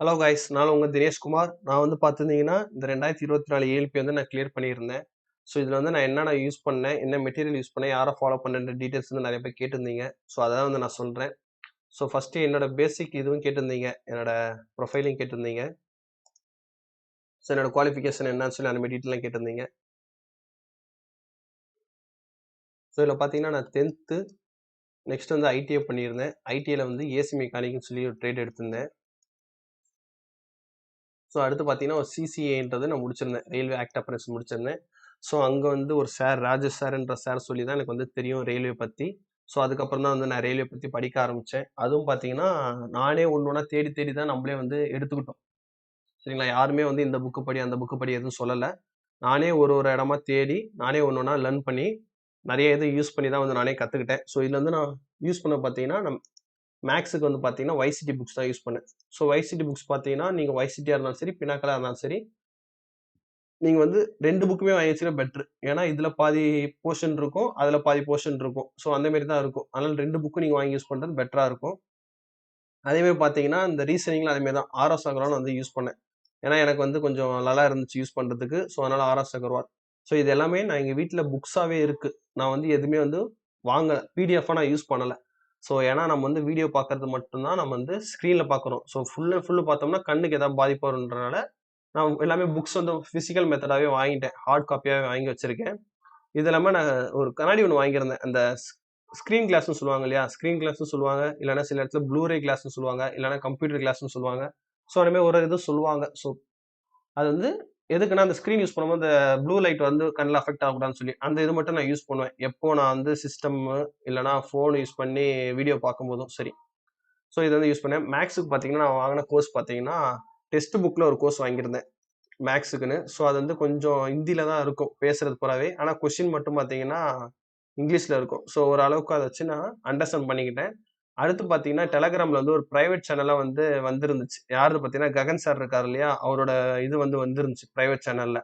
Hello guys, நான் உங்க தினேஷ்குமார். நான் வந்து பார்த்துருந்தீங்கன்னா, இந்த 2024 ஏஎல்பி வந்து நான் கிளியர் பண்ணியிருந்தேன். ஸோ இதில வந்து நான் என்னென்ன யூஸ் பண்ணேன், என்ன மெட்டீரியல் யூஸ் பண்ணேன், யாரை ஃபாலோ பண்ணேன்ற டீட்டெயில்ஸ் வந்து நெறைய பேர் கேட்டிருந்தீங்க. ஸோ அதான் வந்து நான் சொல்றேன். ஸோ ஃபர்ஸ்ட்டு என்னோட பேசிக் இதுவும் கேட்டிருந்தீங்க. என்னோட ப்ரொஃபைலையும் கேட்டிருந்தீங்க. ஸோ என்னோட குவாலிஃபிகேஷன் என்னன்னு சொல்லி அந்த மாரி டீட்டெயில்லாம் கேட்டிருந்தீங்க. ஸோ இதில பார்த்தீங்கன்னா, நான் 10த் நெக்ஸ்ட் வந்து ஐடிஐ பண்ணியிருந்தேன். ஐடிஐல வந்து ஏசி மெக்கானிக்னு சொல்லி ஒரு ட்ரேட் எடுத்திருந்தேன். ஸோ அடுத்து பார்த்தீங்கன்னா, ஒரு சிசிஏன்றது நான் முடிச்சிருந்தேன். ரயில்வே ஆக்ட் அப்ரன்டிஸ் முடிச்சிருந்தேன். ஸோ அங்க வந்து ஒரு சார் ராஜேஷ் சார்ன்ற சார் சொல்லி தான் எனக்கு வந்து தெரியும் ரயில்வே பத்தி. ஸோ அதுக்கப்புறம் தான் வந்து நான் ரயில்வே பத்தி படிக்க ஆரம்பிச்சேன். அதுவும் பார்த்தீங்கன்னா, நானே ஒண்ணு ஒண்ணா தேடி தேடி தான் நம்மளே வந்து எடுத்துக்கிட்டோம். சரிங்களா? யாருமே வந்து இந்த புக்கு படி, அந்த புக்கு படி எதுவும் சொல்லல. நானே ஒரு ஒரு இடமா தேடி, நானே ஒண்ணு ஒண்ணா லேர்ன் பண்ணி, நெறைய இது யூஸ் பண்ணி தான் வந்து நானே கத்துக்கிட்டேன். ஸோ இதுல வந்து நான் யூஸ் பண்ண பார்த்தீங்கன்னா, மேக்ஸுக்கு வந்து பார்த்தீங்கன்னா, வைசிட்டி புக்ஸ் தான் யூஸ் பண்ணேன். ஸோ வைசிட்டி புக்ஸ் பார்த்தீங்கன்னா, நீங்க வைசிட்டியா இருந்தாலும் சரி, பினாக்கலா இருந்தாலும் சரி, நீங்க வந்து 2 புக்குமே வாங்கி வச்சுக்கிறது பெட்டர். ஏன்னா இதுல பாதி போர்ஷன் இருக்கும். அதுல பாதி போர்ஷன் இருக்கும். ஸோ அந்த மாரி தான் இருக்கும். அதனால 2 புக்கும் நீங்க வாங்கி யூஸ் பண்றது பெட்டரா இருக்கும். அதே மாரி பார்த்தீங்கன்னா, இந்த ரீசனிங்ல அதே மாரி தான். ஆர்.எஸ். அகர்வால் வந்து யூஸ் பண்ணேன். ஏன்னா எனக்கு வந்து கொஞ்சம் நல்லா இருந்துச்சு யூஸ் பண்றதுக்கு. ஸோ அதனால ஆர்.எஸ். அகர்வால். ஸோ இது எல்லாமே நான் எங்க வீட்ல புக்ஸாவே இருக்கு. நான் வந்து எதுவுமே வந்து வாங்கல. பிடிஎஃப்பா நான் யூஸ் பண்ணல. ஸோ ஏன்னா நம்ம வந்து வீடியோ பார்க்கறது மட்டும் தான் நம்ம வந்து ஸ்க்ரீன்ல பார்க்குறோம். ஸோ ஃபுல் அண்ட் ஃபுல் பார்த்தோம்னா கண்ணுக்கு ஏதாவது பாதிப்பு வரும்ன்றனால, நான் எல்லாமே புக்ஸ் வந்து பிசிக்கல் மெத்தடாவே வாங்கிட்டேன். ஹார்ட் காப்பியாவே வாங்கி வச்சிருக்கேன். இது இல்லாம நான் ஒரு கண்ணாடி ஒண்ணு வாங்கியிருந்தேன். அந்த ஸ்கிரீன் கிளாஸ்ன்னு சொல்லுவாங்க இல்லையா? ஸ்கிரீன் கிளாஸ்ன்னு சொல்லுவாங்க. இல்லன்னா சில இடத்துல ப்ளூரே கிளாஸ்ன்னு சொல்லுவாங்க. இல்லன்னா கம்ப்யூட்டர் கிளாஸ்ன்னு சொல்லுவாங்க. ஸோ அந்த மாரி ஒரு ஒரு இது சொல்லுவாங்க. ஸோ அது வந்து எதுக்குன்னா, அந்த ஸ்க்ரீன் யூஸ் பண்ணும்போது அந்த ப்ளூ லைட் வந்து கண்ல அஃபெக்ட் ஆகக்கூடாதுன்னு சொல்லி, அந்த இது மட்டும் நான் யூஸ் பண்ணுவேன். எப்போ நான் வந்து சிஸ்டம்மு இல்லன்னா ஃபோன் யூஸ் பண்ணி வீடியோ பார்க்கும்போதும் சரி. ஸோ இத வந்து யூஸ் பண்ணேன். மேக்ஸுக்கு பார்த்தீங்கன்னா, நான் வாங்குன கோர்ஸ் பார்த்தீங்கன்னா, டெக்ஸ்ட் புக்ல ஒரு கோர்ஸ் வாங்கியிருந்தேன். மேக்ஸுக்குன்னு. ஸோ அது வந்து கொஞ்சம் ஹிந்தில தான் இருக்கும். பேசுறது பூராவே. ஆனா கொஸ்டின் மட்டும் பார்த்தீங்கன்னா, இங்கிலீஷ்ல இருக்கும். ஸோ ஓரளவுக்கு அத வச்சு நான் அண்டர்ஸ்டாண்ட் பண்ணிக்கிட்டேன். அடுத்து பார்த்தீங்கன்னா, டெலகிராம்ல வந்து ஒரு பிரைவேட் சேனலா வந்து வந்திருந்துச்சு. யாருது பார்த்தீங்கன்னா, ககன் சார் இருக்காரு இல்லையா? அவரோட இது வந்து வந்துருந்துச்சு பிரைவேட் சேனல்ல.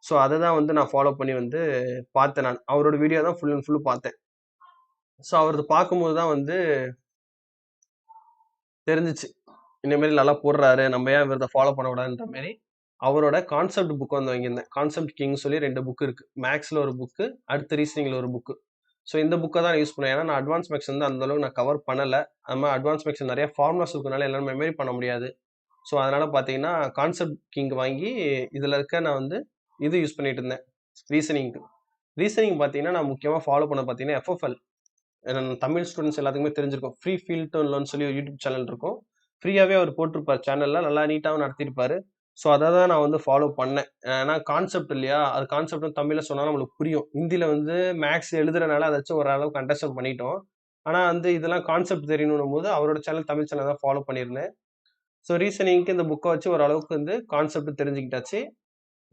ஸோ அத தான் வந்து நான் ஃபாலோ பண்ணி வந்து பார்த்தேன் நான். அவரோட வீடியோ தான் ஃபுல் அண்ட் ஃபுல் பார்த்தேன். ஸோ அவரது பார்க்கும்போது தான் வந்து தெரிஞ்சுச்சு. இந்த மாரி நல்லா போடுறாரு. நம்ம ஏன் இவரத ஃபாலோ பண்ணக்கூடாதுன்ற மாரி. அவரோட கான்செப்ட் புக் வந்து வாங்கியிருந்தேன். கான்செப்ட் கிங்ன்னு சொல்லி 2 புக் இருக்கு. மேத்ஸ்ல ஒரு புக்கு, அடுத்து ரீசனிங்ல ஒரு புக்கு. ஸோ இந்த புக்க தான் நான் யூஸ் பண்ணுவேன். ஏன்னா நான் அட்வான்ஸ் மேத்ஸ் வந்து அந்த அளவுக்கு நான் கவர் பண்ணல. அது மாரி அட்வான்ஸ் மேத்ஸ்ல நெறைய ஃபார்முலாஸ் இருக்கனால என்னால மெமரி பண்ண முடியாது. ஸோ அதனால பார்த்தீங்கன்னா, கான்செப்ட் கிங் வாங்கி இதுல இருக்க நான் வந்து இது யூஸ் பண்ணிட்டு இருந்தேன். ரீசனிங்க்கு. ரீசனிங் பார்த்தீங்கன்னா, நான் முக்கியமா ஃபாலோ பண்ணது பார்த்தீங்கன்னா, எஃப்எஃப்எல். தமிழ் ஸ்டூடண்ட்ஸ் எல்லாத்துக்குமே தெரிஞ்சிருக்கும். ஃப்ரீ ஃபீல் டூ லேர்ன் சொல்லி ஒரு யூடியூப் சேனல் இருக்கும். ஃப்ரீயாவே அவர் போட்டிருப்பார் சேனல்ல. நல்லா நீட்டாவும் நடத்தியிருப்பாரு. ஸோ அத தான் நான் வந்து ஃபாலோ பண்ணேன். ஏன்னா கான்செப்ட் இல்லையா? அது கான்செப்ட் வந்து தமிழ்ல சொன்னா நம்மளுக்கு புரியும். ஹிந்தில வந்து மேத்ஸ் எழுதுறனால அத வச்சு ஓரளவுக்கு அண்டர்ஸ்டாண்ட் பண்ணிட்டோம். ஆனா வந்து இதெல்லாம் கான்செப்ட் தெரியணும்னும்போது அவரோட சேனல் தமிழ் சேனல் தான் ஃபாலோ பண்ணியிருந்தேன். ஸோ ரீசனிங்க்கு இந்த புக்க வச்சு ஓரளவுக்கு வந்து கான்செப்ட் தெரிஞ்சுக்கிட்டாச்சு.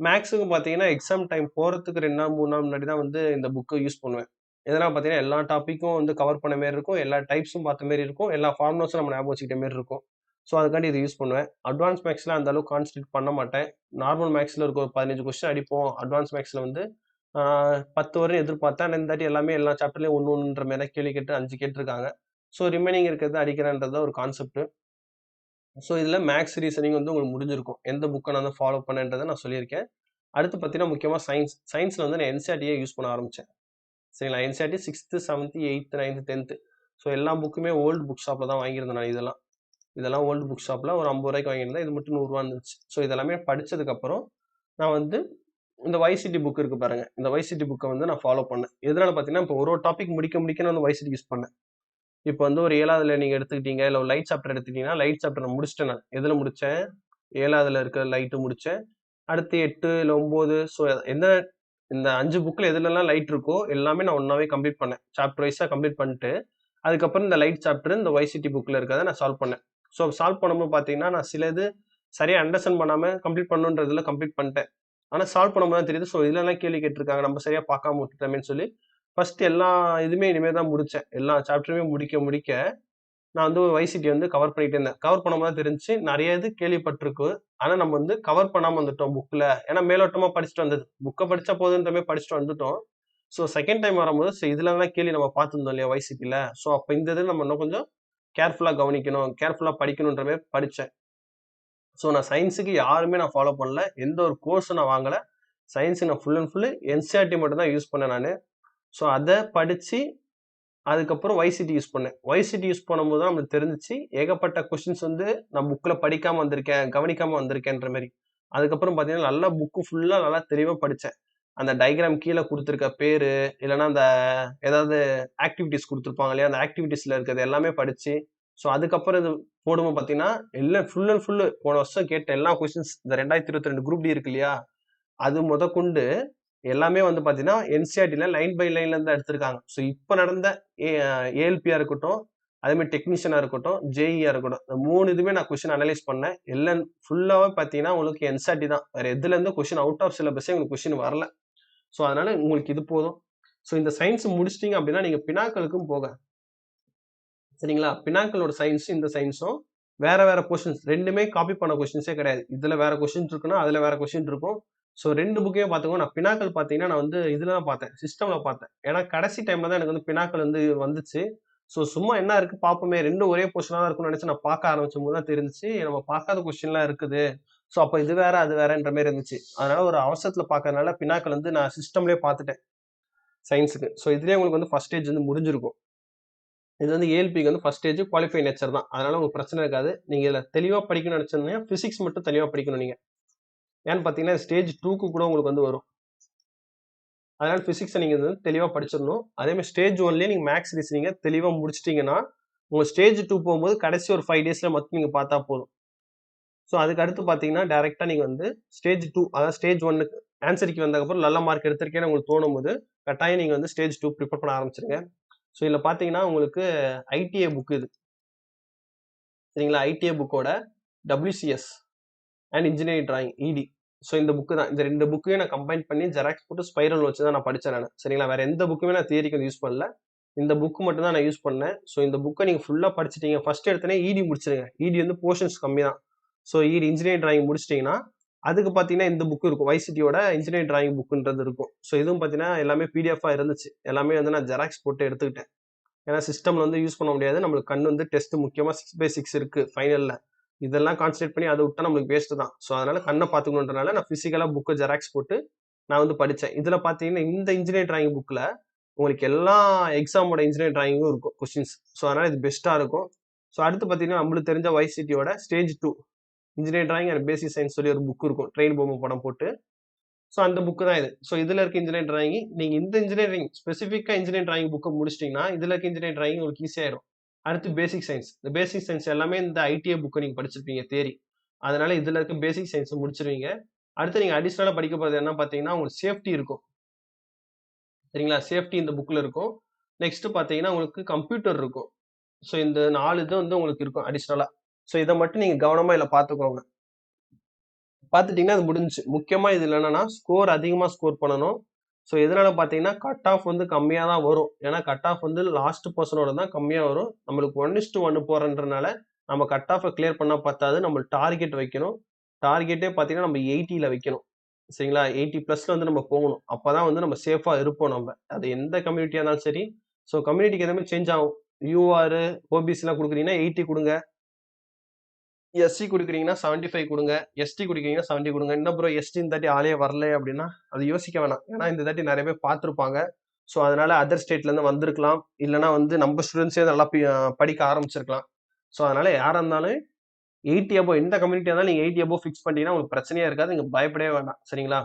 மேத்ஸுக்கும் பார்த்தீங்கன்னா, எக்ஸாம் டைம் போறதுக்கு 2 நாள், 3 நாள் முன்னாடி தான் வந்து இந்த புக்க யூஸ் பண்ணுவேன். எதனா பார்த்தீங்கன்னா, எல்லா டாபிக்கும் வந்து கவர் பண்ண மாரி இருக்கும். எல்லா டைப்ஸும் பார்த்த மாரி இருக்கும். எல்லா ஃபார்முலாஸும் நம்ம ஞாபகம் வச்சுக்கிட்ட மாரி இருக்கும். ஸோ அதுக்காண்டி இத யூஸ் பண்ணுவேன். அட்வான்ஸ் மேத்ஸ்ல அந்த அளவுக்கு கான்சன்ட்ரேட் பண்ண மாட்டேன். நார்மல் மேத்ஸ்ல இருக்க ஒரு 15 கொஸ்டின் அடிப்போம். அட்வான்ஸ் மேத்ஸ்ல வந்து ஆ 10 வரும்னு எதிர்பார்த்தேன். ஆனா இந்த வாட்டி எல்லாமே எல்லா சாப்டர்லயும் 1, 1ன்ற மாரி தான் கேள்வி கேட்டு 5 கேட்டுருக்காங்க. ஸோ ரிமைனிங் இருக்கிறத அடிக்கிறேன்றது தான் ஒரு கான்செப்ட். ஸோ இதுல மேத்ஸ், ரீசனிங் வந்து உங்களுக்கு முடிஞ்சிருக்கும். எந்த புக்க நான் வந்து ஃபாலோ பண்ணேன்றத நான் சொல்லியிருக்கேன். அடுத்து பார்த்தீங்கன்னா, முக்கியமா சயன்ஸ். சயன்ஸ்ல வந்து நான் என்சிஇஆர்டியே யூஸ் பண்ண ஆரம்பிச்சேன். சரிங்களா? என்சிஇஆர்டி 6த், 7த், 8த், 9த், 10த். ஸோ எல்லா புக்குமே ஓல்டு புக் ஷாப்ல தான் வாங்கியிருந்தேன் நான் இதெல்லாம். இதெல்லாம் ஓல்டு புக் ஷாப்ல ஒரு ரூ. 50 வாங்கியிருந்தேன். இது மட்டும் ரூ. 100 இருந்துச்சு. ஸோ இதெல்லாமே படிச்சதுக்கப்புறம், நான் வந்து இந்த வைசிட்டி புக் இருக்கு பாருங்க. இந்த வைசிட்டி புக்க வந்து நான் ஃபாலோ பண்ணேன். எதனால பார்த்தீங்கன்னா, இப்போ ஒரு ஒரு டாபிக் முடிக்க முடிக்க நான் வந்து வைசிட்டி யூஸ் பண்ணேன். இப்போ வந்து ஒரு 7வதுல நீங்க எடுத்துக்கிட்டீங்க, இல்ல ஒரு லைட் சாப்டர் எடுத்துக்கிட்டீங்கன்னா, லைட் சாப்டர் நான் முடிச்சுட்டேன் நான். எதுல முடிச்சேன்? 7வதுல இருக்க லைட் முடிச்சேன். அடுத்து 8 இல்ல 9 ஸோ எந்த இந்த 5 புக்ல எதுலலாம் லைட் இருக்கோ, எல்லாமே நான் ஒண்ணாவே கம்ப்ளீட் பண்ணேன். சாப்டர் வைஸா கம்ப்ளீட் பண்ணிட்டு, அதுக்கப்புறம் இந்த லைட் சாப்டர் இந்த வைசிட்டி புக்ல இருக்கிறத நான் சால்வ் பண்ணேன். ஸோ சால்வ் பண்ணும்போது பார்த்தீங்கன்னா, நான் சில இது சரியா அண்டர்ஸ்டாண்ட் பண்ணாம கம்ப்ளீட் பண்ணணுன்றதுல கம்ப்ளீட் பண்ணிட்டேன். ஆனா சால்வ் பண்ணும்போது தான் தெரியுது. ஸோ இதுலலாம் கேள்வி கேட்டுருக்காங்க. நம்ம சரியா பார்க்காம விட்டுட்டோமேன்னு சொல்லி, ஃபர்ஸ்ட் எல்லா இதுவுமே இனிமே தான் முடிச்சேன். எல்லா சாப்டருமே முடிக்க முடிக்க நான் வந்து வைசிட்டி வந்து கவர் பண்ணிட்டே இருந்தேன். கவர் பண்ணும்போது தான் தெரிஞ்சுச்சு, நெறைய இது கேள்விப்பட்டிருக்கு. ஆனா நம்ம வந்து கவர் பண்ணாம வந்துட்டோம் புக்ல. ஏன்னா மேலோட்டமா படிச்சுட்டு வந்தது. புக்க படிச்சா போதுன்ற மாரி படிச்சுட்டு வந்துட்டோம். ஸோ செகண்ட் டைம் வரும்போது, இதுலலாம் கேள்வி நம்ம பார்த்திருந்தோம் இல்லையா வைசிட்டில. ஸோ அப்ப இந்த இது நம்ம இன்னும் கொஞ்சம் கேர்ஃபுல்லா கவனிக்கணும், கேர்ஃபுல்லா படிக்கணுன்ற மாரி படிச்சேன். ஸோ நான் சயின்ஸுக்கு யாருமே நான் ஃபாலோ பண்ணல, எந்த ஒரு கோர்ஸும் நான் வாங்கல. சயின்ஸுக்கு நான் ஃபுல் அண்ட் ஃபுல்லு என்சிஆர்டி மட்டும் தான் யூஸ் பண்ணேன் நான். ஸோ அதை படித்து அதுக்கப்புறம் YCT யூஸ் பண்ணேன். YCT யூஸ் பண்ணும்போது தான் நம்மளுக்கு தெரிஞ்சிச்சு ஏகப்பட்ட கொஸ்டின்ஸ் வந்து நான் புக்கில் படிக்காமல் வந்திருக்கேன், கவனிக்காமல் வந்திருக்கேன்ற மாதிரி. அதுக்கப்புறம் பார்த்தீங்கன்னா நல்லா புக்கு ஃபுல்லாக நல்லா தெளிவாக படித்தேன். அந்த டயக்ராம் கீழே கொடுத்துருக்க பேர், இல்லைன்னா அந்த ஏதாவது ஆக்டிவிட்டிஸ் கொடுத்துருப்பாங்க இல்லையா, அந்த ஆக்டிவிட்டீஸில் இருக்கிறது எல்லாமே படித்து, ஸோ அதுக்கப்புறம் இது போடும்போது பார்த்தீங்கன்னா எல்லாம் ஃபுல் அண்ட் ஃபுல்லு போன வருஷம் கேட்ட எல்லா கொஸ்டின்ஸ், இந்த 2022 குரூப் டி இருக்கு இல்லையா, அது முதற்கொண்டு எல்லாமே வந்து பார்த்தீங்கன்னா என்சிஆர்டில லைன் பை லைன்ல இருந்து எடுத்திருக்காங்க. ஸோ இப்போ நடந்த ஏஎல்பியா இருக்கட்டும், அதே மாதிரி டெக்னீஷியனா இருக்கட்டும், ஜேஇஆ இருக்கட்டும், இந்த 3 இதுவுமே நான் கொஸ்டின் அனலைஸ் பண்ணேன். எல்லாம் ஃபுல்லாவே பார்த்தீங்கன்னா உங்களுக்கு என்சிஆர்டி தான். வேற எதுல இருந்து கொஸ்டின் அவுட் ஆஃப் சிலபஸே உங்களுக்கு கொஸ்டின் வரல. ஸோ அதனால உங்களுக்கு இது போதும். ஸோ இந்த சயின்ஸ் முடிச்சிட்டீங்க அப்படின்னா நீங்க பினாக்களுக்கும் போக, சரிங்களா? பினாக்களோட சயின்ஸ் இந்த சயின்ஸும் வேற வேற கொஸ்டின்ஸ் ரெண்டுமே காப்பி பண்ண கொஸ்டின்ஸே கிடையாது. இதுல வேற கொஸ்டின் இருக்குன்னா அதுல வேற கொஸ்டின் இருக்கும். ஸோ 2 புக்கையும் பார்த்துக்கோ. நான் பினாக்கள் பார்த்தீங்கன்னா நான் வந்து இதுல தான் பார்த்தேன், சிஸ்டம்ல பார்த்தேன். ஏன்னா கடைசி டைம்ல தான் எனக்கு வந்து பினாக்கள் வந்து வந்துச்சு. ஸோ சும்மா என்ன இருக்கு பார்ப்போமே, 2 ஒரே கொஸ்டினா தான் இருக்கும்னு நினைச்சு நான் பார்க்க ஆரம்பிச்சும் போது தான் தெரிஞ்சுச்சு நம்ம பார்க்காத கொஸ்டின்லாம் இருக்குது. ஸோ அப்போ இது வேற அது வேறன்ற மாதிரி இருந்துச்சு. அதனால ஒரு அவசரத்துல பார்க்கறதுனால பினாக்கள் வந்து நான் சிஸ்டம்லேயே பார்த்துட்டேன் சயின்ஸுக்கு. ஸோ இதுலேயே உங்களுக்கு வந்து ஃபர்ஸ்ட் ஸ்டேஜ் வந்து முடிஞ்சிருக்கும். இது வந்து ஏஎல்பிக்கு வந்து ஃபர்ஸ்ட் ஸ்டேஜ் குவாலிஃபை நேச்சர் தான். அதனால உங்களுக்கு பிரச்சனை இருக்காது. நீங்க இதில் தெளிவாக படிக்கணும்னு நினைச்சீங்கன்னா பிசிக்ஸ் மட்டும் தெளிவாக படிக்கணும் நீங்க. ஏன்னு பார்த்தீங்கன்னா ஸ்டேஜ் 2க்கு கூட உங்களுக்கு வந்து வரும். அதனால பிசிக்ஸை நீங்க வந்து தெளிவாக படிச்சிடணும். அதே மாதிரி ஸ்டேஜ் 1லயே நீங்க மேக்ஸ் ரீசனிங்க தெளிவாக முடிச்சிட்டீங்கன்னா உங்க ஸ்டேஜ் 2 போகும்போது கடைசி ஒரு 5 டேஸ்ல மட்டும் நீங்க பார்த்தா போதும். ஸோ அதுக்கு அடுத்து பார்த்தீங்கன்னா டைரக்டா நீங்க வந்து ஸ்டேஜ் 2, அதாவது ஸ்டேஜ் 1க்கு ஆன்சருக்கு வந்ததுக்கப்புறம் நல்ல மார்க் எடுத்திருக்கேன்னு உங்களுக்கு தோணும் போது கட்டாயம் நீங்க வந்து ஸ்டேஜ் 2 ப்ரிப்பேர் பண்ண ஆரம்பிச்சிருங்க. ஸோ இதில் பார்த்தீங்கன்னா உங்களுக்கு ஐடிஏ புக் இது, சரிங்களா? ஐடிஏ புக்கோட WCS அண்ட் இன்ஜினியரிங் டிராயிங் இடி. ஸோ இந்த புக்கு தான். இந்த 2 புக்கையும் நான் கம்பைன் பண்ணி ஜெராக்ஸ் போட்டு ஸ்பைரல் வச்சு தான் நான் படித்தேன் நான், சரிங்களா? வேற எந்த புக்குமே நான் தியரிக்கு வந்து யூஸ் பண்ணல. இந்த புக்கு மட்டும் தான் நான் யூஸ் பண்ணேன். ஸோ இந்த புக்கை நீங்கள் ஃபுல்லாக படிச்சிட்டீங்க. ஃபர்ஸ்ட் எடுத்தனே இடி முடிச்சிருங்க. இடி வந்து போர்ஷன்ஸ் கம்மி தான். ஸோ இடி இன்ஜினியரிங் டிராயிங் முடிச்சிட்டிங்கன்னா அதுக்கு பார்த்தீங்கன்னா இந்த புக்கு இருக்கும், YCTயோட இன்ஜினியரிங் டிராயிங் புக்குன்றது இருக்கும். ஸோ இதுவும் பார்த்தீங்கன்னா எல்லாமே பிடிஎஃபாக இருந்துச்சு. எல்லாமே வந்து நான் ஜெராக்ஸ் போட்டு எடுத்துக்கிட்டேன். ஏன்னா சிஸ்டம்ல வந்து யூஸ் பண்ண முடியாது. நம்மளுக்கு கண் வந்து டெஸ்ட் முக்கியமாக 6/6 இருக்கு ஃபைனலில். இதெல்லாம் கான்சன்ட்ரேட் பண்ணி அதை விட்டா நம்மளுக்கு வேஸ்ட் தான். ஸோ அதனால கண்ணை பார்த்துக்கணுன்றனால நான் ஃபிசிக்கலாக புக்கை ஜெராக்ஸ் போட்டு நான் வந்து படித்தேன். இதில் பார்த்தீங்கன்னா இந்த இன்ஜினியரிங் டிராயிங் புக்கில் உங்களுக்கு எல்லா எக்ஸாமோட இன்ஜினியரிங் டிராயிங்கும் இருக்கும் கொஸ்டின்ஸ். ஸோ அதனால இது பெஸ்ட்டாக இருக்கும். ஸோ அடுத்து பார்த்தீங்கன்னா நம்மளுக்கு தெரிஞ்ச YCTயோட stage 2 engineering drawing and basic science சொல்லி ஒரு புக் இருக்கும், ட்ரெயின் பொம்மை படம் போட்டு. ஸோ அந்த புக்கு தான் இது. ஸோ இதில் இருக்க இன்ஜினியரிங் டிராயிங் நீங்கள் இந்த இன்ஜினியரிங் ஸ்பெசிஃபிக்காக இன்ஜினியரிங் டிராயிங் புக்கை முடிச்சிட்டிங்கன்னா இதில் இருக்க இன்ஜினியரிங் டிராயிங் உங்களுக்கு ஈஸியாயிடும். அடுத்து பேசிக் சயின்ஸ். இந்த பேசிக் சயின்ஸ் எல்லாமே இந்த ஐடிஏ புக்கை நீங்கள் படிச்சிருப்பீங்க தேரி. அதனால இதில் இருக்க பேசிக் சயின்ஸ் முடிச்சிருவீங்க. அடுத்து நீங்கள் அடிஷ்னலாக படிக்க போகிறது என்ன பார்த்தீங்கன்னா உங்களுக்கு சேஃப்டி இருக்கும், சரிங்களா? சேஃப்டி இந்த புக்கில் இருக்கும். நெக்ஸ்ட் பார்த்தீங்கன்னா உங்களுக்கு கம்ப்யூட்டர் இருக்கும். ஸோ இந்த 4 இது வந்து உங்களுக்கு இருக்கும் அடிஷ்னலாக. ஸோ இதை மட்டும் நீங்கள் கவனமாக இதில் பார்த்துக்கோங்க. பார்த்துட்டிங்கன்னா அது முடிஞ்சுச்சு. முக்கியமாக இதில் என்னன்னா ஸ்கோர் அதிகமாக ஸ்கோர் பண்ணணும். ஸோ எதனால பார்த்தீங்கன்னா கட் ஆஃப் வந்து கம்மியாக தான் வரும். ஏன்னா கட் ஆஃப் வந்து லாஸ்ட் பர்சனோட தான் கம்மியாக வரும். நம்மளுக்கு 1:1 போகிறன்றனால நம்ம கட் ஆஃபை கிளியர் பண்ணால் பத்தாது, நம்ம டார்கெட் வைக்கணும். டார்கெட்டே பார்த்தீங்கன்னா நம்ம 80ல வைக்கணும், சரிங்களா? 80+ வந்து நம்ம போகணும். அப்போ தான் வந்து நம்ம சேஃபாக இருப்போம். நம்ம அது எந்த கம்யூனிட்டியாக இருந்தாலும் சரி. ஸோ கம்யூனிட்டிக்கு எதுவுமே சேஞ்ச் ஆகும். UR OBCலாம் கொடுக்குறீங்கன்னா 80 கொடுங்க, SC குடுக்குறீங்கன்னா 75 கொடுங்க, ST குடுக்குறீங்கன்னா 70 கொடுங்க. என்ன ப்ரோ ST இந்த தாட்டி ஆளே வரல அப்படின்னா அது யோசிக்க வேணாம். ஏன்னா இந்த தாட்டி நிறைய பேர் பார்த்துருப்பாங்க. ஸோ அதனால அதர் ஸ்டேட்ல இருந்து வந்திருக்கலாம், இல்லைன்னா வந்து நம்ம ஸ்டூடெண்ட்ஸே நல்லா படிக்க ஆரம்பிச்சிருக்கலாம். ஸோ அதனால யாரா இருந்தாலும் 80 அபோவ் எந்த கம்யூனிட்டியா இருந்தாலும் நீங்க 80 அபோவ் ஃபிக்ஸ் பண்ணிட்டீங்கன்னா உங்களுக்கு பிரச்சனையே இருக்காது. நீங்க பயப்படவே வேண்டாம், சரிங்களா?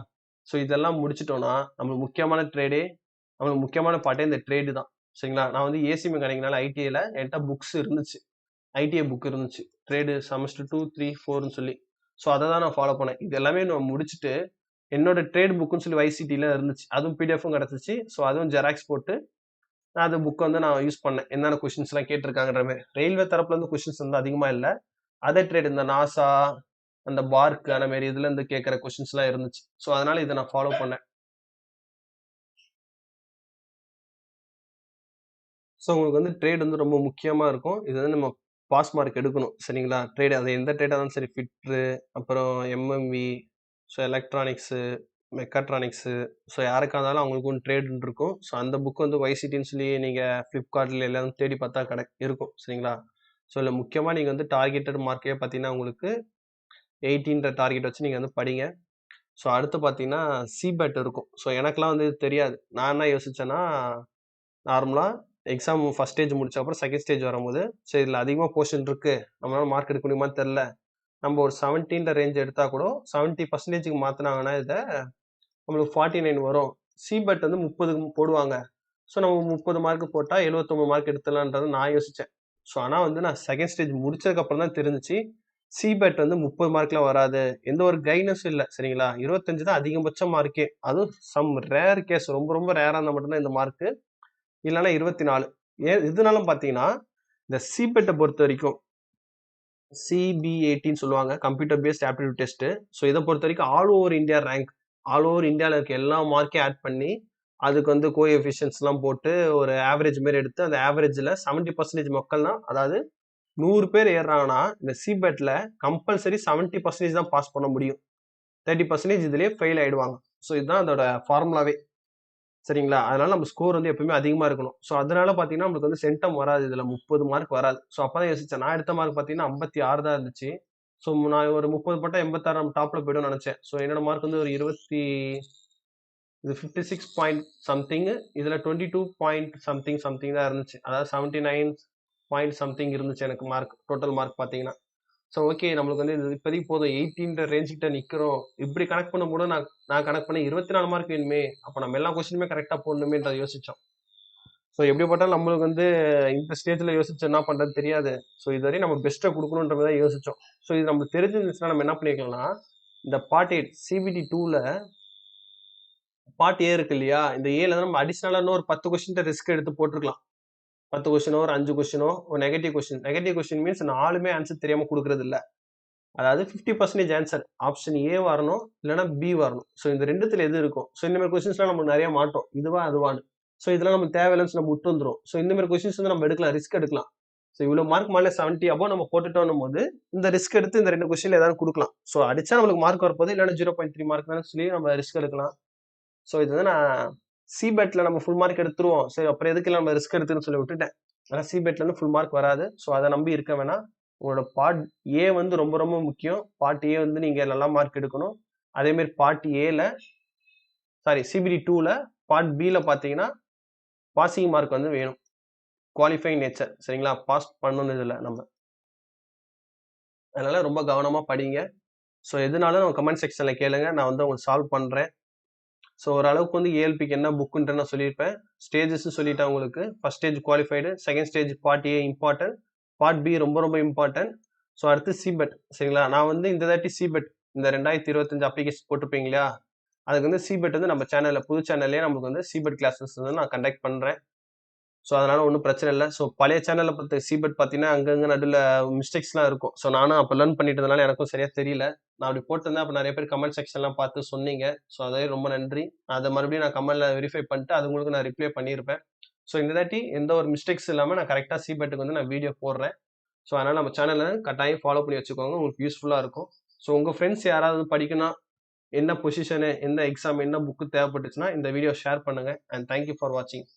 ஸோ இதெல்லாம் முடிச்சிட்டோம்னா நம்மளுக்கு முக்கியமான பார்ட்டே இந்த ட்ரேடு தான், சரிங்களா? நான் வந்து ஏசி மெக்கானிக்னால ஐடிஐல என்கிட்ட புக்ஸ் இருந்துச்சு, ஐடிஐ புக் இருந்துச்சு, ட்ரேடு செமஸ்டர் 2, 3, 4ன்னு சொல்லி. ஸோ அதை தான் நான் ஃபாலோ பண்ணேன். இது எல்லாமே நான் முடிச்சுட்டு என்னோட ட்ரேட் புக்குன்னு சொல்லி YCTல இருந்துச்சு, அதுவும் பிடிஎஃப்பும் கிடச்சிச்சு. ஸோ அதுவும் ஜெராக்ஸ் போட்டு நான் அந்த புக்கை வந்து நான் யூஸ் பண்ணேன், என்னென்ன கொஸ்டின்ஸ்லாம் கேட்டிருக்காங்கன்ற மாதிரி. ரயில்வே தரப்புல இருந்து கொஸ்டின்ஸ் வந்து அதிகமாக இல்லை. அதர் ட்ரேட் இந்த நாசா, அந்த பார்க், அந்த மாதிரி இதுல இருந்து கேட்குற கொஸ்டின்ஸ்லாம் இருந்துச்சு. ஸோ அதனால இதை நான் ஃபாலோ பண்ணேன். ஸோ உங்களுக்கு வந்து ட்ரேட் வந்து ரொம்ப முக்கியமாக இருக்கும். இது வந்து நம்ம பாஸ் மார்க் எடுக்கணும், சரிங்களா? ட்ரேடு அது எந்த ட்ரேடாக இருந்தாலும் சரி, ஃபிட்ரு, அப்புறம் MMV, ஸோ எலக்ட்ரானிக்ஸு, மெக்காட்ரானிக்ஸு, ஸோ யாருக்காக இருந்தாலும் அவங்களுக்கும் ட்ரேடுன்னு இருக்கும். ஸோ அந்த புக் வந்து YCTன்னு சொல்லி நீங்கள் ஃப்ளிப்கார்ட்டில் எல்லாம் தேடி பார்த்தா இருக்கும், சரிங்களா? ஸோ இல்லை முக்கியமாக நீங்கள் வந்து டார்கெட்டட் மார்க்கே பார்த்தீங்கன்னா உங்களுக்கு 80ன்ற டார்கெட் வச்சு நீங்கள் வந்து படிங்க. ஸோ அடுத்து பார்த்தீங்கன்னா சிபெட் இருக்கும். ஸோ எனக்கெலாம் வந்து இது தெரியாது. நான் என்ன யோசிச்சேன்னா, நார்மலாக எக்ஸாம் ஃபர்ஸ்ட் ஸ்டேஜ் முடிச்ச அப்புறம் செகண்ட் ஸ்டேஜ் வரும்போது, சரி இதில் அதிகமாக போர்ஷன் இருக்கு, நம்மளால மார்க் எடுக்க முடியுமான்னு தெரில. நம்ம ஒரு 70ன்ற ரேஞ்ச் எடுத்தால் கூட 70%க்கு மாற்றினாங்கன்னா இதை நம்மளுக்கு 49 வரும். சிபெட் வந்து 30 போடுவாங்க. ஸோ நம்ம 30 மார்க் போட்டால் 79 மார்க் எடுத்துடலான்றதை நான் யோசித்தேன். ஸோ ஆனால் வந்து நான் செகண்ட் ஸ்டேஜ் முடிச்சதுக்கப்புறம் தான் தெரிஞ்சிச்சு, சிபெட் வந்து 30 மார்க்லாம் வராது. எந்த ஒரு கைடன்ஸும் இல்லை சரிங்களா. 25 தான் அதிகபட்ச மார்க்கே. அதுவும் சம் ரேர் கேஸ், ரொம்ப ரொம்ப ரேராக இருந்தால் மட்டும்தான் இந்த மார்க்கு, இல்லைன்னா 24. இதனாலும் பார்த்தீங்கன்னா இந்த சிபெட்டை பொறுத்த வரைக்கும் CB80 சொல்லுவாங்க, computer based aptitude test. So இதை பொறுத்த வரைக்கும் all over India rank, all over இந்தியாவில் இருக்க எல்லா மார்க்கையும் ஆட் பண்ணி அதுக்கு வந்து கோஎஃபிஷியன்ஸ்லாம் போட்டு ஒரு ஆவரேஜ் மாரி எடுத்து அந்த ஆவரேஜில் 70% மக்கள் தான், அதாவது 100 பேர் ஏறுறாங்கன்னா இந்த சிபெட்டில் கம்பல்சரி 70% தான் பாஸ் பண்ண முடியும். 30% இதுலேயே ஃபெயில் ஆகிடுவாங்க. ஸோ இதுதான் அதோட ஃபார்முலாவே சரிங்களா. அதனால நம்ம ஸ்கோர் வந்து எப்பவுமே அதிகமாக இருக்கணும். ஸோ அதனால பார்த்தீங்கன்னா நம்மளுக்கு வந்து சென்டம் வராது, இதில் 30 மார்க் வராது. ஸோ அப்போ தான் யோசிச்சேன். நான் எடுத்த மார்க் பார்த்தீங்கன்னா 56 தான் இருந்துச்சு. ஸோ நான் ஒரு 30 போட்டால் 86 நம்ம டாப்பில் போய்டும்னு நினச்சேன். ஸோ என்னோட மார்க் வந்து ஒரு 56 பாயிண்ட் சம்திங், இதில் 22 பாயிண்ட் சம்திங் தான் இருந்துச்சு. அதாவது 79 பாயிண்ட் சம்திங் இருந்துச்சு எனக்கு மார்க், டோட்டல் மார்க் பார்த்தீங்கன்னா. ஸோ ஓகே, நம்மளுக்கு வந்து இது இப்போதைக்கு போதும், 18 ரேஞ்சுக்கிட்ட நிற்கிறோம். இப்படி கனெக்ட் பண்ணும்போது நான் கனெக்ட் பண்ணி 24 மார்க் வேணுமே, அப்போ நம்ம எல்லா கொஸ்டினுமே கரெக்டாக போடணுமேன்றதை யோசித்தோம். ஸோ எப்படி போட்டாலும் நம்மளுக்கு வந்து இந்த ஸ்டேஜில் யோசிச்சு என்ன பண்ணுறது தெரியாது. ஸோ இதுவரையும் நம்ம பெஸ்ட்டை கொடுக்கணுன்ற மாதிரி தான் யோசித்தோம். ஸோ இது நம்ம தெரிஞ்சிருந்துச்சுன்னா நம்ம என்ன பண்ணிக்கலாம்னா, இந்த பார்ட் 8 CBT 2ல பார்ட் ஏ இருக்கு இல்லையா, இந்த ஏல நம்ம அடிஷ்னலாக இன்னும் ஒரு 10 கொஸ்டின் ரிஸ்க் எடுத்து போட்டிருக்கலாம். 10 கொஸ்டினோ ஒரு 5 கொஸ்டினோ ஒரு நெகட்டிவ் கொஸ்டின் மீன்ஸ் 4மே ஆன்சர் தெரியாமல் கொடுக்கறது இல்லை. அதாவது 50% ஆன்சர் ஆப்ஷன் ஏ வரணும், இல்லைன்னா பி வரணும். ஸோ இந்த ரெண்டுத்துல எது இருக்கும். ஸோ இந்த மாதிரி கொஸ்டின்ஸ்லாம் நம்ம நிறைய மாட்டோம், இதுவா அதுவான்னு. ஸோ இதெல்லாம் நம்ம தேவையில்லைன்னு நம்ம விட்டு வந்துடும். ஸோ இந்த மாதிரி கொஸ்டின்ஸ் வந்து நம்ம எடுக்கலாம், ரிஸ்க் எடுக்கலாம். ஸோ இவ்வளோ மார்க் மேலே 70 அபோவ் நம்ம போட்டுட்டோம் போது இந்த ரிஸ்க் எடுத்து இந்த 2 கொஸ்டின்ல ஏதாவது கொடுக்கலாம். ஸோ அடிச்சா நம்மளுக்கு மார்க் வரப்போது, இல்லைன்னா 0.3 மார்க் தானே சொல்லி நம்ம ரிஸ்க் எடுக்கலாம். ஸோ இது வந்து நான் சிபெட்ல நம்ம ஃபுல் மார்க் எடுத்துருவோம், சரி அப்புறம் எதுக்கு நம்ம ரிஸ்க் எடுத்துன்னு சொல்லி விட்டுட்டேன். ஆனால் சிபெட்ல இருந்து ஃபுல் மார்க் வராது. ஸோ அதை நம்பி இருக்க வேணாம். உங்களோட பார்ட் ஏ வந்து ரொம்ப ரொம்ப முக்கியம். பார்ட் ஏ வந்து நீங்கள் நல்லா மார்க் எடுக்கணும். அதேமாரி பார்ட் ஏல CBT 2ல பார்ட் பியில் பார்த்தீங்கன்னா பாசிங் மார்க் வந்து வேணும், குவாலிஃபைங் நேச்சர் சரிங்களா. பாஸ் பண்ணணும் இதில் நம்ம, அதனால ரொம்ப கவனமாக படிங்க. ஸோ எதுனாலும் நம்ம கமெண்ட் செக்ஷனில் கேளுங்க, நான் வந்து உங்களுக்கு சால்வ் பண்ணுறேன். ஸோ ஓரளவுக்கு வந்து ஏஎல்பிக்கு என்ன புக்குன்ற நான் சொல்லியிருப்பேன். ஸ்டேஜஸ் சொல்லிட்டேன் உங்களுக்கு. First stage qualified, second stage part A important, part B ரொம்ப ரொம்ப இம்பார்ட்டன்ட். ஸோ அடுத்து சிபெட் சரிங்களா. நான் வந்து இந்த தாட்டி சிபெட் இந்த 2025 அப்ளிகேஷன் போட்டிருப்பீங்க இல்லையா, அதுக்கு வந்து சிபெட் வந்து நம்ம சேனலில் புது சேனல்லே நமக்கு வந்து சிபெட் கிளாஸஸ் வந்து நான் கண்டக்ட் பண்ணுறேன். ஸோ அதனால ஒன்றும் பிரச்சனை இல்லை. ஸோ பழைய சேனலில் பார்த்து சிபெட் பார்த்தீங்கன்னா அங்கங்கே நடுவில் மிஸ்டேக்ஸ்லாம் இருக்கும். ஸோ நானும் அப்போ லேர்ன் பண்ணிட்டதுனால எனக்கும் சரியாக தெரியல. நான் அப்படி போட்டிருந்தேன், அப்போ நிறைய பேர் கமெண்ட் செக்ஷன்லாம் பார்த்து சொன்னீங்க. ஸோ அதே ரொம்ப நன்றி. அதை மறுபடியும் நான் கமெண்ட்ல வெரிஃபை பண்ணிட்டு அது உங்களுக்கு நான் ரிப்ளை பண்ணியிருப்பேன். ஸோ இந்த தாட்டி எந்த ஒரு மிஸ்டேக்ஸ் இல்லாமல் நான் கரெக்டாக சிபெட்டுக்கு வந்து நான் வீடியோ போடுறேன். ஸோ அதனால் நம்ம சேனலை கட்டாயம் ஃபாலோ பண்ணி வச்சுக்கோங்க, உங்களுக்கு யூஸ்ஃபுல்லாக இருக்கும். ஸோ உங்கள் ஃப்ரெண்ட்ஸ் யாராவது படிக்கணும், என்ன பொசிஷனு, என்ன எக்ஸாம், என்ன புக்கு தேவைப்பட்டுச்சுன்னா இந்த வீடியோ ஷேர் பண்ணுங்கள். அண்ட் தேங்க்யூ ஃபார் வாட்சிங்.